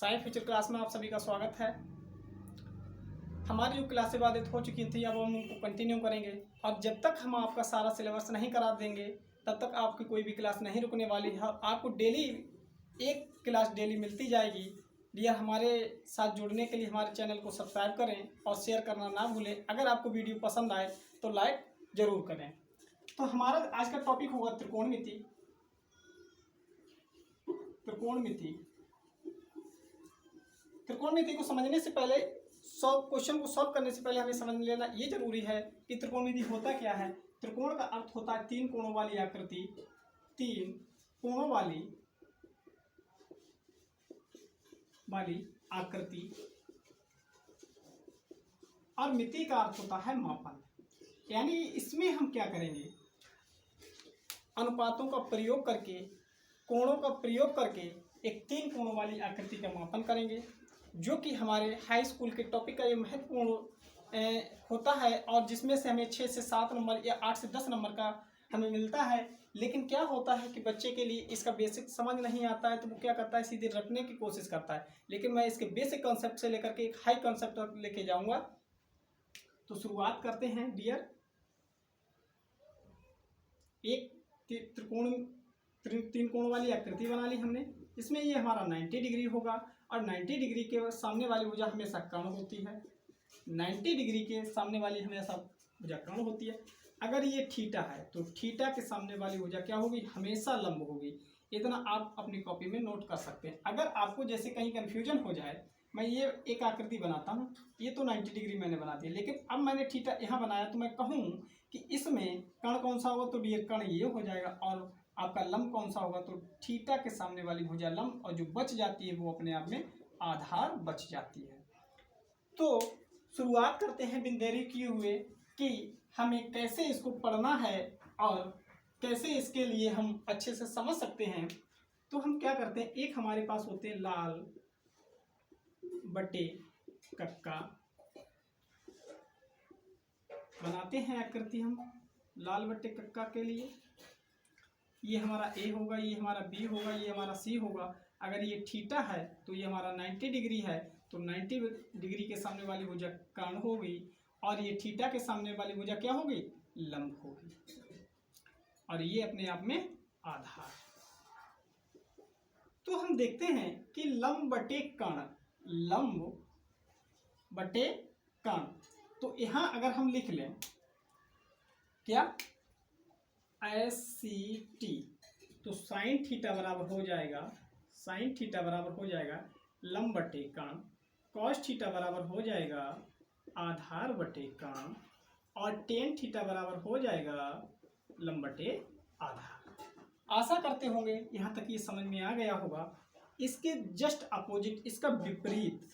Science future class में आप सभी का स्वागत है। हमारी जो क्लासें बाधित हो चुकी थी अब हम उनको कंटिन्यू करेंगे और जब तक हम आपका सारा सिलेबस नहीं करा देंगे तब तक आपकी कोई भी क्लास नहीं रुकने वाली है। आपको डेली एक क्लास डेली मिलती जाएगी। डियर, हमारे साथ जुड़ने के लिए हमारे चैनल को सब्सक्राइब करें और शेयर करना ना भूलें। अगर आपको वीडियो पसंद आए तो लाइक ज़रूर करें। तो हमारा आज का टॉपिक होगा त्रिकोणमिति। त्रिकोणमिति को समझने से पहले क्वेश्चन को सॉल्व करने से पहले हमें समझ लेना ये जरूरी है कि त्रिकोणमिति होता क्या है। त्रिकोण का अर्थ होता है तीन कोणों वाली आकृति, तीन कोणों वाली आकृति। और मिति का अर्थ होता है मापन। यानी इसमें हम क्या करेंगे, अनुपातों का प्रयोग करके, कोणों का प्रयोग करके एक तीन कोणों वाली आकृति का मापन करेंगे, जो कि हमारे हाई स्कूल के टॉपिक का ये महत्वपूर्ण होता है और जिसमें से हमें 6 से 7 नंबर या 8 से 10 नंबर का हमें मिलता है। लेकिन क्या होता है कि बच्चे के लिए इसका बेसिक समझ नहीं आता है तो वो क्या करता है, सीधे रटने की कोशिश करता है। लेकिन मैं इसके बेसिक कॉन्सेप्ट से लेकर के एक हाई कॉन्सेप्ट तक लेके जाऊंगा। तो शुरुआत करते हैं डियर। एक तीन कोण वाली आकृति बना ली हमने। इसमें ये हमारा 90 डिग्री होगा और 90 डिग्री के सामने वाली भुजा हमेशा कर्ण होती है। 90 डिग्री के सामने वाली हमेशा भुजा कर्ण होती है। अगर ये थीटा है तो थीटा के सामने वाली भुजा क्या होगी, हमेशा लंब होगी। इतना आप अपनी कॉपी में नोट कर सकते हैं। अगर आपको जैसे कहीं कन्फ्यूजन हो जाए, मैं ये एक आकृति बनाता हूँ, ये तो 90 डिग्री मैंने बना दिया, लेकिन अब मैंने थीटा यहाँ बनाया तो मैं कहूँ कि इसमें कर्ण कौन सा होगा, तो डियर कर्ण ये हो जाएगा और आपका लंब कौन सा होगा, तो थीटा के सामने वाली भुजा लंब, और जो बच जाती है वो अपने आप में आधार बच जाती है। तो शुरुआत करते हैं बिन देरी किए हुए कि हमें कैसे इसको पढ़ना है और कैसे इसके लिए हम अच्छे से समझ सकते हैं। तो हम क्या करते हैं, एक हमारे पास होते हैं लाल बटे कक्का, बनाते हैं आकृति हम लाल बटे कक्का के लिए। ये हमारा ए होगा, ये हमारा बी होगा, ये हमारा सी होगा। अगर ये थीटा है तो ये हमारा 90 डिग्री है, तो 90 डिग्री के सामने वाली भुजा कर्ण होगी और ये थीटा के सामने वाली भुजा क्या होगी, लंब होगी, और ये अपने आप में आधार। तो हम देखते हैं कि लंब बटे कर्ण, लंब बटे कर्ण, तो यहां अगर हम लिख लें क्या, SCT, तो साइन थीटा बराबर हो जाएगा, साइन थीटा बराबर हो जाएगा लंब बटे कर्ण, कॉस थीटा बराबर हो जाएगा आधार बटे कर्ण, और टेन थीटा बराबर हो जाएगा लंब बटे आधार। आशा करते होंगे यहाँ तक ये समझ में आ गया होगा। इसके जस्ट अपोजिट, इसका विपरीत,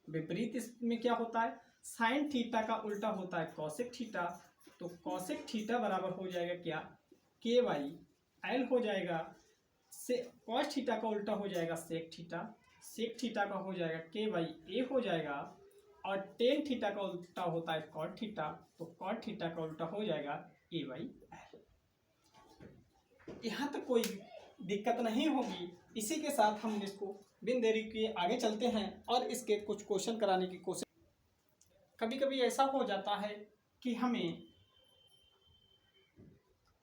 विपरीत इसमें क्या होता है, साइन थीटा का उल्टा होता है कॉसेक थीटा। तो कॉसेक थीटा बराबर हो जाएगा क्या, KYL हो जाएगा। से कॉस थीटा का उल्टा हो जाएगा सेक थीटा, सेक थीटा का हो जाएगा KYA हो जाएगा, और टेन थीटा का उल्टा होता है कॉट थीटा, तो कॉट थीटा का उल्टा हो जाएगा AYL। यहाँ तक कोई दिक्कत नहीं होगी। इसी के साथ हम इसको बिन देरी किए आगे चलते हैं और इसके कुछ क्वेश्चन कराने की कोशिश। कभी कभी ऐसा हो जाता है कि हमें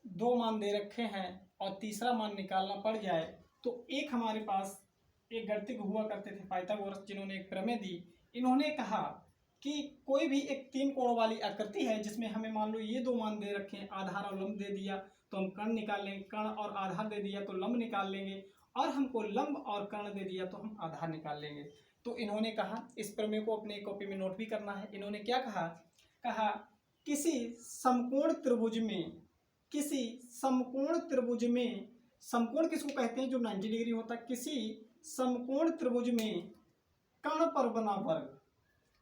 दो मान दे रखे हैं और तीसरा मान निकालना पड़ जाए। तो एक हमारे पास एक गणितज्ञ हुआ करते थे पाइथागोरस, जिन्होंने एक प्रमेय दी। इन्होंने कहा कि कोई भी एक तीन कोण वाली आकृति है जिसमें हमें मान लो ये दो मान दे रखे हैं, आधार और लंब दे दिया तो हम कर्ण निकाल लेंगे, कर्ण और आधार दे दिया तो लंब निकाल लेंगे, और हमको लंब और कर्ण दे दिया तो हम आधार निकाल लेंगे। तो इन्होंने कहा, इस प्रमेय को अपने कॉपी में नोट भी करना है। इन्होंने क्या कहा, किसी समकोण त्रिभुज में, समकोण किसको कहते हैं, जो 90 डिग्री होता है, किसी समकोण त्रिभुज में कर्ण पर बना वर्ग,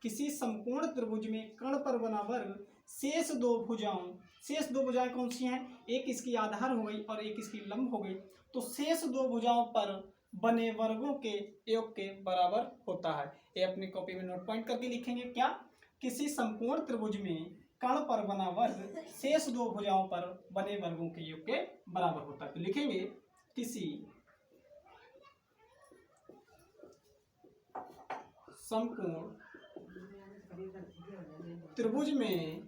किसी समकोण त्रिभुज में कर्ण पर बना वर्ग शेष दो भुजाएं कौन सी हैं, एक इसकी आधार हो गई और एक इसकी लंब हो गई। तो शेष दो भुजाओं पर बने वर्गों के योग के बराबर होता है। ये अपनी कॉपी में नोट पॉइंट करके लिखेंगे क्या, किसी समकोण त्रिभुज में कर्ण पर बना वर्ग शेष दो भुजाओं पर बने वर्गों के योग के बराबर होता है। तो लिखेंगे किसी समकोण त्रिभुज में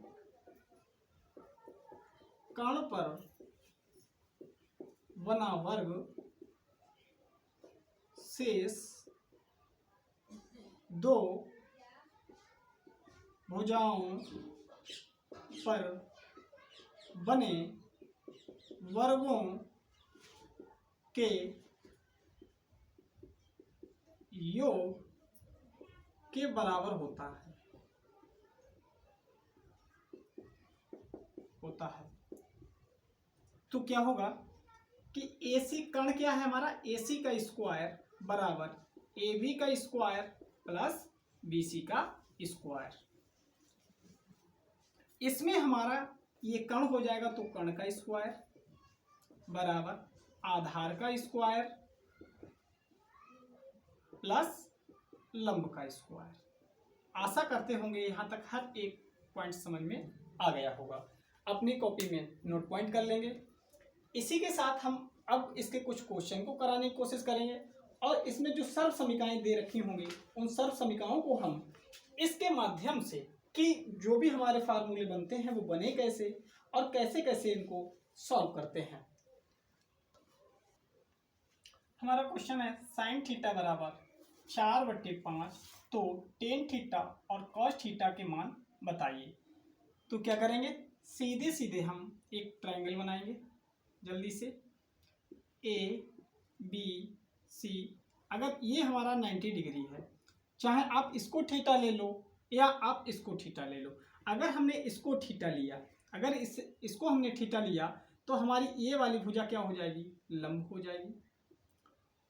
कर्ण पर बना वर्ग शेष दो भुजाओं पर बने वर्गों के योग के बराबर होता है तो क्या होगा कि AC कर्ण क्या है हमारा, AC का स्क्वायर बराबर AB का स्क्वायर प्लस BC का स्क्वायर। इसमें हमारा ये कर्ण हो जाएगा तो कर्ण का स्क्वायर बराबर आधार का स्क्वायर प्लस लंब का स्क्वायर। आशा करते होंगे यहाँ तक हर एक पॉइंट समझ में आ गया होगा। अपनी कॉपी में नोट पॉइंट कर लेंगे। इसी के साथ हम अब इसके कुछ क्वेश्चन को कराने की कोशिश करेंगे और इसमें जो सर्व समीकरणाएं दे रखी होंगी उन सर्व समीकरणों को हम इसके माध्यम से कि जो भी हमारे फार्मूले बनते हैं वो बने कैसे और कैसे कैसे इनको सॉल्व करते हैं। हमारा क्वेश्चन है साइन थीटा बराबर 4/5 तो टेन थीटा और कॉस थीटा के मान बताइए। तो क्या करेंगे, सीधे सीधे हम एक ट्रायंगल बनाएंगे जल्दी से ABC। अगर ये हमारा 90 डिग्री है, चाहे आप इसको थीटा ले लो या आप इसको थीटा ले लो। अगर हमने इसको थीटा लिया, अगर इसको हमने थीटा लिया तो हमारी ये वाली भुजा क्या हो जाएगी, लंब हो जाएगी।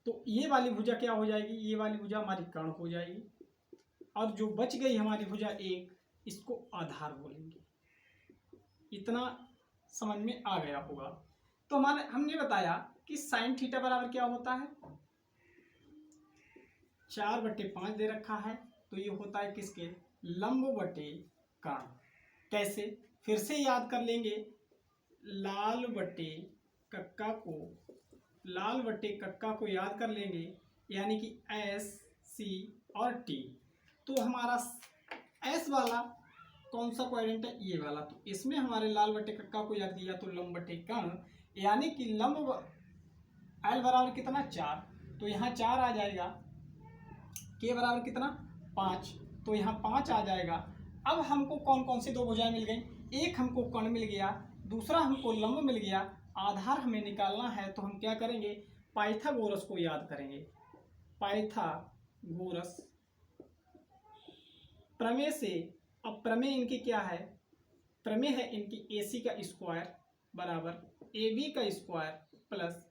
तो ये वाली भुजा क्या हो जाएगी, ये वाली भुजा हमारी कर्ण हो जाएगी और जो बच गई हमारी भुजा एक, इसको आधार बोलेंगे। इतना समझ में आ गया होगा। तो हमने बताया कि साइन थीटा बराबर क्या होता है, 4/5 दे रखा है तो ये होता है किसके, लंब बटे कर्ण। कैसे, फिर से याद कर लेंगे, लाल बटे कक्का को याद कर लेंगे, यानी कि S C और T। तो हमारा S वाला कौन सा क्वाड्रेंट है, ये वाला। तो इसमें हमारे लाल बटे कक्का को याद किया तो लंब बटे कर्ण, यानी कि लंब L बराबर कितना 4, तो यहाँ 4 आ जाएगा। K बराबर कितना 5, तो यहाँ 5 आ जाएगा। अब हमको कौन कौन सी दो भुजाएं मिल गई, एक हमको कर्ण मिल गया, दूसरा हमको लंब मिल गया, आधार हमें निकालना है। तो हम क्या करेंगे, पाइथागोरस को याद करेंगे। पाइथागोरस प्रमेय से, अब प्रमेय इनकी क्या है, प्रमेय है इनकी AC का स्क्वायर बराबर AB का स्क्वायर प्लस